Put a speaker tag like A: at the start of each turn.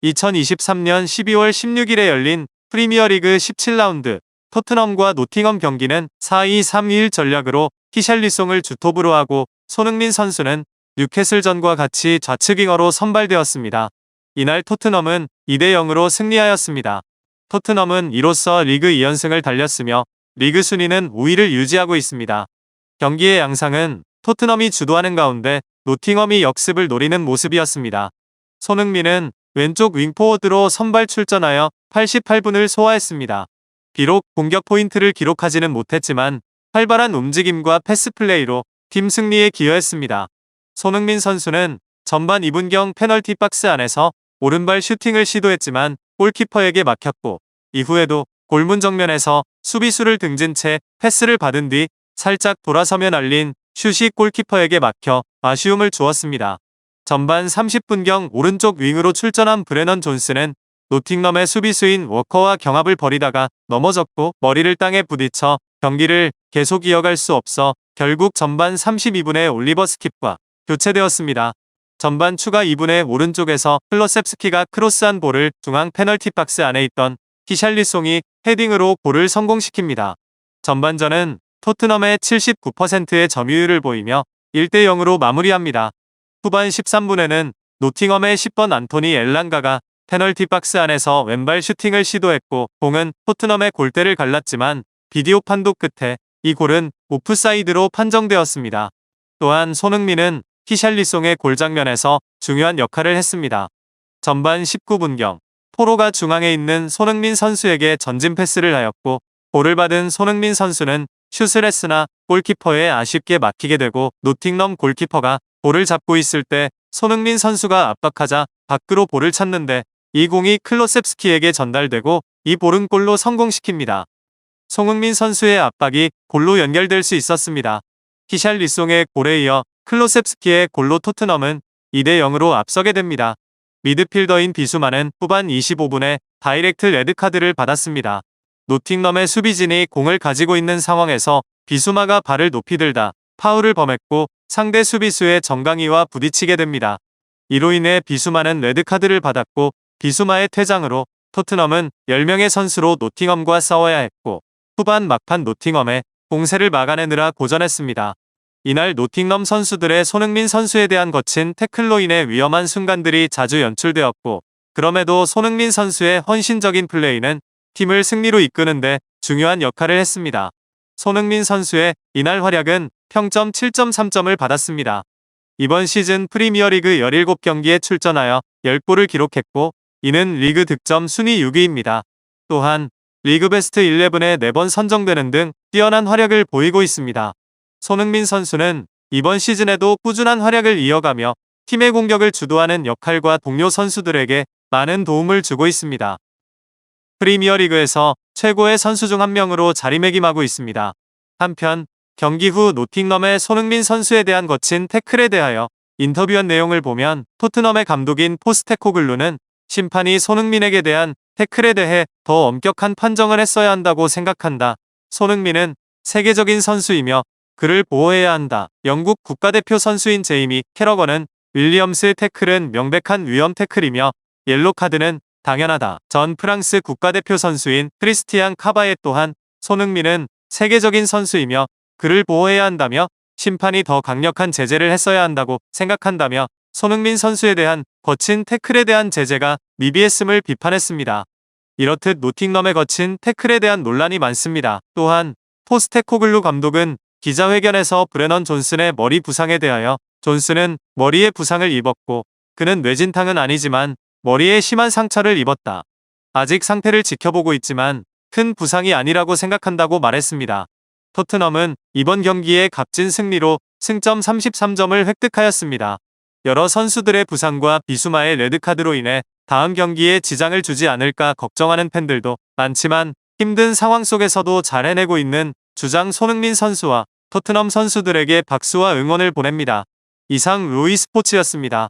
A: 2023년 12월 16일에 열린 프리미어리그 17라운드 토트넘과 노팅엄 경기는 4-2-3-1 전략으로 히샬리송을 주톱으로 하고 손흥민 선수는 뉴캐슬전과 같이 좌측 윙어로 선발되었습니다. 이날 토트넘은 2-0으로 승리하였습니다. 토트넘은 이로써 리그 2연승을 달렸으며 리그 순위는 5위를 유지하고 있습니다. 경기의 양상은 토트넘이 주도하는 가운데 노팅엄이 역습을 노리는 모습이었습니다. 손흥민은 왼쪽 윙포워드로 선발 출전하여 88분을 소화했습니다. 비록 공격 포인트를 기록하지는 못했지만 활발한 움직임과 패스 플레이로 팀 승리에 기여했습니다. 손흥민 선수는 전반 2분경 페널티 박스 안에서 오른발 슈팅을 시도했지만 골키퍼에게 막혔고 이후에도 골문 정면에서 수비수를 등진 채 패스를 받은 뒤 살짝 돌아서며 날린 슛이 골키퍼에게 막혀 아쉬움을 주었습니다. 전반 30분경 오른쪽 윙으로 출전한 브레넌 존스는 노팅엄의 수비수인 워커와 경합을 벌이다가 넘어졌고 머리를 땅에 부딪혀 경기를 계속 이어갈 수 없어 결국 전반 32분에 올리버 스킵과 교체되었습니다. 전반 추가 2분에 오른쪽에서 클로셉스키가 크로스한 볼을 중앙 페널티 박스 안에 있던 히샬리송이 헤딩으로 골을 성공시킵니다. 전반전은 토트넘의 79%의 점유율을 보이며 1-0으로 마무리합니다. 후반 13분에는 노팅엄의 10번 안토니 엘랑가가 페널티 박스 안에서 왼발 슈팅을 시도했고 공은 토트넘의 골대를 갈랐지만 비디오 판독 끝에 이 골은 오프사이드로 판정되었습니다. 또한 손흥민은 히샬리송의 골 장면에서 중요한 역할을 했습니다. 전반 19분경 포로가 중앙에 있는 손흥민 선수에게 전진 패스를 하였고 볼을 받은 손흥민 선수는 슛을 했으나 골키퍼에 아쉽게 막히게 되고 노팅엄 골키퍼가 볼을 잡고 있을 때 손흥민 선수가 압박하자 밖으로 볼을 찼는데 이 공이 클로셉스키에게 전달되고 이 볼은 골로 성공시킵니다. 손흥민 선수의 압박이 골로 연결될 수 있었습니다. 히샬리송의 골에 이어 클로셉스키의 골로 토트넘은 2-0으로 앞서게 됩니다. 미드필더인 비수마는 후반 25분에 다이렉트 레드카드를 받았습니다. 노팅엄의 수비진이 공을 가지고 있는 상황에서 비수마가 발을 높이 들다 파울을 범했고 상대 수비수의 정강이와 부딪히게 됩니다. 이로 인해 비수마는 레드카드를 받았고 비수마의 퇴장으로 토트넘은 10명의 선수로 노팅엄과 싸워야 했고 후반 막판 노팅엄의 공세를 막아내느라 고전했습니다. 이날 노팅엄 선수들의 손흥민 선수에 대한 거친 태클로 인해 위험한 순간들이 자주 연출되었고 그럼에도 손흥민 선수의 헌신적인 플레이는 팀을 승리로 이끄는데 중요한 역할을 했습니다. 손흥민 선수의 이날 활약은 평점 7.3점을 받았습니다. 이번 시즌 프리미어리그 17경기에 출전하여 10골을 기록했고 이는 리그 득점 순위 6위입니다. 또한 리그 베스트 11에 4번 선정되는 등 뛰어난 활약을 보이고 있습니다. 손흥민 선수는 이번 시즌에도 꾸준한 활약을 이어가며 팀의 공격을 주도하는 역할과 동료 선수들에게 많은 도움을 주고 있습니다. 프리미어리그에서 최고의 선수 중 한 명으로 자리매김하고 있습니다. 한편 경기 후 노팅엄의 손흥민 선수에 대한 거친 태클에 대하여 인터뷰한 내용을 보면 토트넘의 감독인 포스테코글루는 심판이 손흥민에게 대한 태클에 대해 더 엄격한 판정을 했어야 한다고 생각한다. 손흥민은 세계적인 선수이며 그를 보호해야 한다. 영국 국가대표 선수인 제이미 캐러건은 윌리엄스의 태클은 명백한 위험 태클이며 옐로 카드는 당연하다. 전 프랑스 국가대표 선수인 크리스티안 카바에 또한 손흥민은 세계적인 선수이며 그를 보호해야 한다며 심판이 더 강력한 제재를 했어야 한다고 생각한다며 손흥민 선수에 대한 거친 태클에 대한 제재가 미비했음을 비판했습니다. 이렇듯 노팅엄의 거친 태클에 대한 논란이 많습니다. 또한 포스테코글루 감독은 기자회견에서 브레넌 존슨의 머리 부상에 대하여 존슨은 머리에 부상을 입었고 그는 뇌진탕은 아니지만 머리에 심한 상처를 입었다. 아직 상태를 지켜보고 있지만 큰 부상이 아니라고 생각한다고 말했습니다. 토트넘은 이번 경기에 값진 승리로 승점 33점을 획득하였습니다. 여러 선수들의 부상과 비수마의 레드카드로 인해 다음 경기에 지장을 주지 않을까 걱정하는 팬들도 많지만 힘든 상황 속에서도 잘 해내고 있는 주장 손흥민 선수와 토트넘 선수들에게 박수와 응원을 보냅니다. 이상 루이 스포츠였습니다.